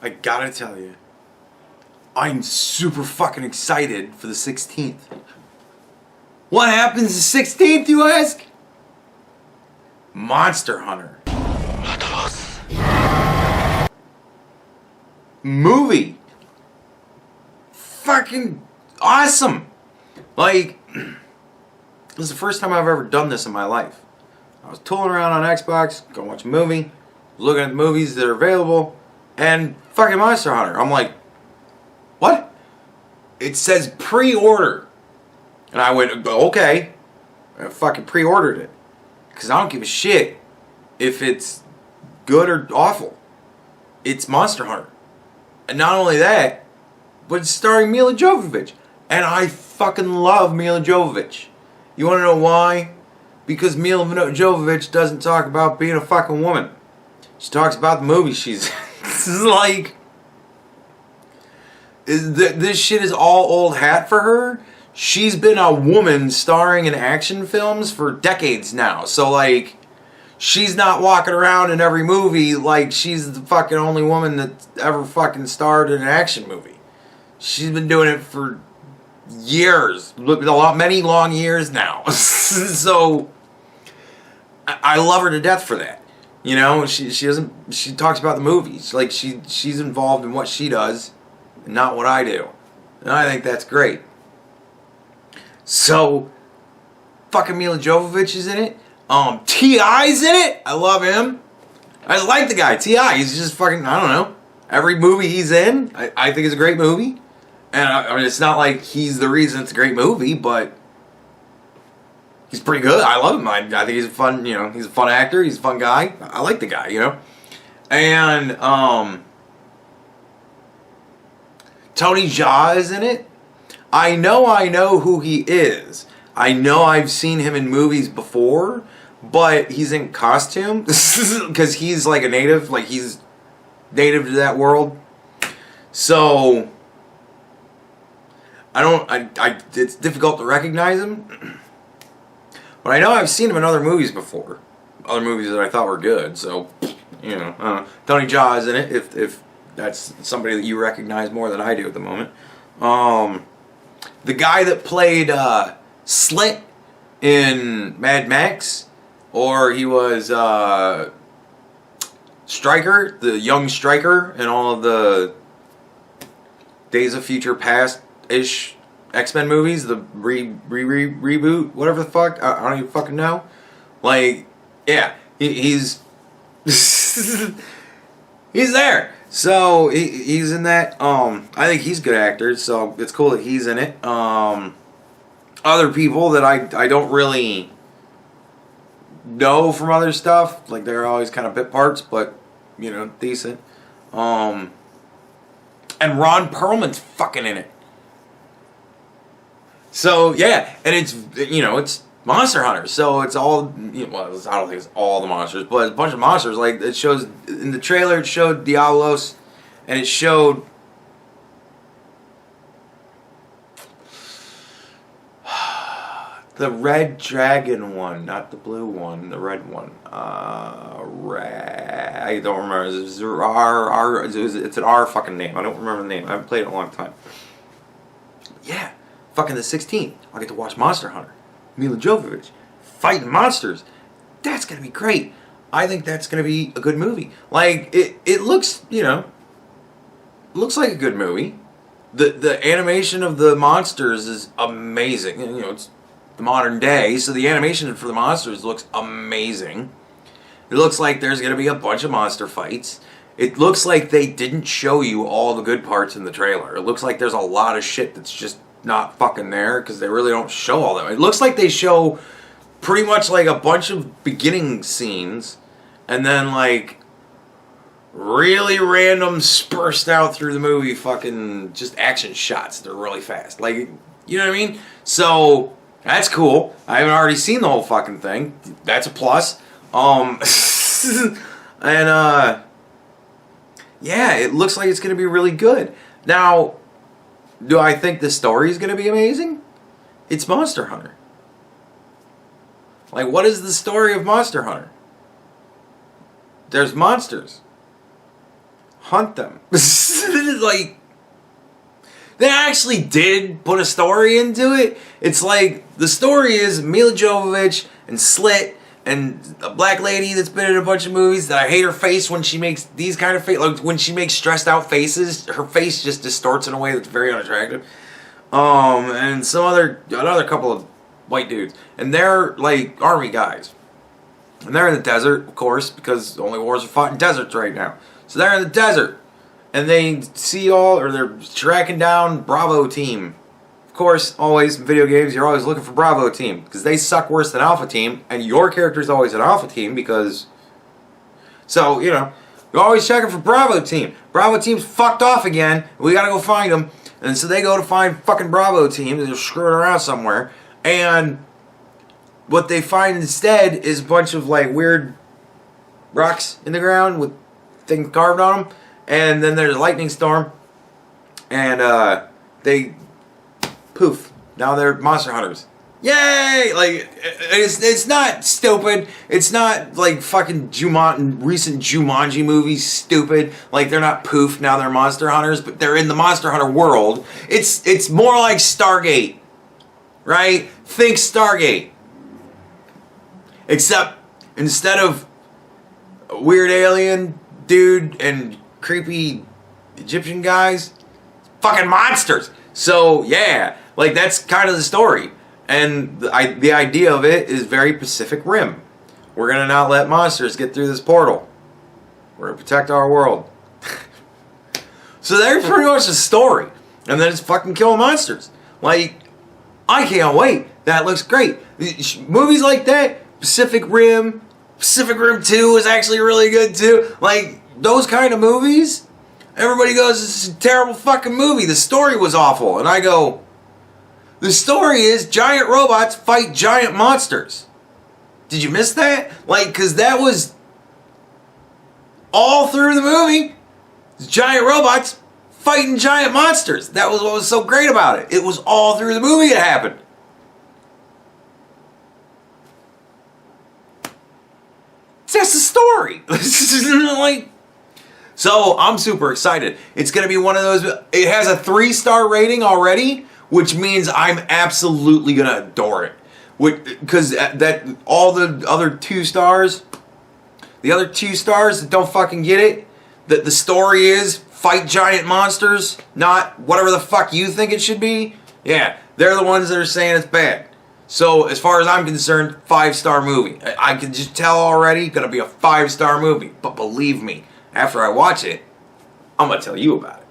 I gotta tell you, I'm super fucking excited for the 16th. What happens the 16th, you ask? Monster Hunter. Movie. Fucking awesome. Like, this is the first time I've ever done this in my life. I was tooling around on Xbox, going watch a movie, looking at the movies that are available, and fucking Monster Hunter. I'm like, what? It says pre-order. And I went, okay. I fucking pre-ordered it. Because I don't give a shit if it's good or awful. It's Monster Hunter. And not only that, but it's starring Mila Jovovich. And I fucking love Mila Jovovich. You want to know why? Because Mila Jovovich doesn't talk about being a fucking woman. She talks about the movie she's This is like... This shit is all old hat for her. She's been a woman starring in action films for decades now. So, like, she's not walking around in every movie like she's the fucking only woman that ever fucking starred in an action movie. She's been doing it for years. Many long years now. So, I love her to death for that. You know, she talks about the movies. Like, she's involved in what she does, and not what I do. And I think that's great. So, fucking Mila Jovovich is in it. T.I.'s in it. I love him. I like the guy. T.I. He's just fucking, I don't know. Every movie he's in, I think is a great movie. And I mean, it's not like he's the reason it's a great movie, but he's pretty good. I love him. I think he's a fun, he's a fun actor. He's a fun guy. I like the guy, And, Tony Jaa is in it. I know who he is. I know I've seen him in movies before, but he's in costume because he's like a native, like he's native to that world. So it's difficult to recognize him. But I know I've seen him in other movies before. Other movies that I thought were good. So, Tony Jaa is in it if that's somebody that you recognize more than I do at the moment. The guy that played Slit in Mad Max, or he was Stryker, the young Stryker in all of the Days of Future Past-ish X-Men movies, the reboot, whatever the fuck, I don't even fucking know. Like, yeah, he's he's there. So he's in that. I think he's a good actor, so it's cool that he's in it. Other people that I don't really know from other stuff, like they're always kind of bit parts, but decent. And Ron Perlman's fucking in it. So yeah, and it's Monster Hunter, so it's all well, I don't think it's all the monsters, but it's a bunch of monsters. Like it shows in the trailer, it showed Diablos, and it showed the red dragon one, not the blue one, the red one. I don't remember. It's an R fucking name. I don't remember the name. I haven't played it in a long time. Yeah, fucking the 16th. I'll get to watch Monster Hunter. Mila Jovovich fighting monsters. That's gonna be great. I think that's gonna be a good movie. Like it looks, looks like a good movie. The animation of the monsters is amazing. It's the modern day, so the animation for the monsters looks amazing. It looks like there's gonna be a bunch of monster fights. It looks like they didn't show you all the good parts in the trailer. It looks like there's a lot of shit that's just not fucking there because they really don't show all that. It looks like they show pretty much like a bunch of beginning scenes and then like really random spurst out through the movie fucking just action shots. They're really fast. Like, you know what I mean? So that's cool. I haven't already seen the whole fucking thing. That's a plus. And yeah, it looks like it's gonna be really good. Now, do I think the story is going to be amazing? It's Monster Hunter. Like, what is the story of Monster Hunter? There's monsters. hunt them. Like, they actually did put a story into it. It's like, the story is Mila Jovovich and Slit and a black lady that's been in a bunch of movies that I hate her face when she makes these kind of face, like when she makes stressed out faces, her face just distorts in a way that's very unattractive. And another couple of white dudes, and they're like army guys, and they're in the desert, of course, because only wars are fought in deserts right now. So they're in the desert, and they they're tracking down Bravo team. Of course, always in video games, you're always looking for Bravo team because they suck worse than Alpha team, and your character's always an Alpha team because. So you're always checking for Bravo team. Bravo team's fucked off again. We gotta go find them. And so they go to find fucking Bravo team. They're screwing around somewhere. And what they find instead is a bunch of like weird rocks in the ground with things carved on them. And then there's a lightning storm. And they poof. Now they're monster hunters. Yay! Like, it's not stupid. It's not like fucking recent Jumanji movies stupid. Like, they're not poof, now they're monster hunters, but they're in the monster hunter world. It's more like Stargate. Right? Think Stargate. Except, instead of a weird alien dude and creepy Egyptian guys, fucking monsters. So, yeah. Like, that's kind of the story. And the idea of it is very Pacific Rim. We're going to not let monsters get through this portal. We're going to protect our world. So there's pretty much the story. And then it's fucking kill monsters. Like, I can't wait. That looks great. Movies like that, Pacific Rim 2 is actually really good too. Like, those kind of movies, everybody goes, this is a terrible fucking movie. The story was awful. And I go, the story is giant robots fight giant monsters. Did you miss that? Like, because that was all through the movie. Giant robots fighting giant monsters. That was what was so great about it. It was all through the movie it happened. That's the story. Like, so I'm super excited. It's going to be one of those. It has a 3-star rating already, which means I'm absolutely going to adore it. Because that all the other 2 stars, that don't fucking get it, that the story is fight giant monsters, not whatever the fuck you think it should be. Yeah, they're the ones that are saying it's bad. So as far as I'm concerned, 5-star movie. I can just tell already, gonna be a 5-star movie. But believe me, after I watch it, I'm gonna tell you about it.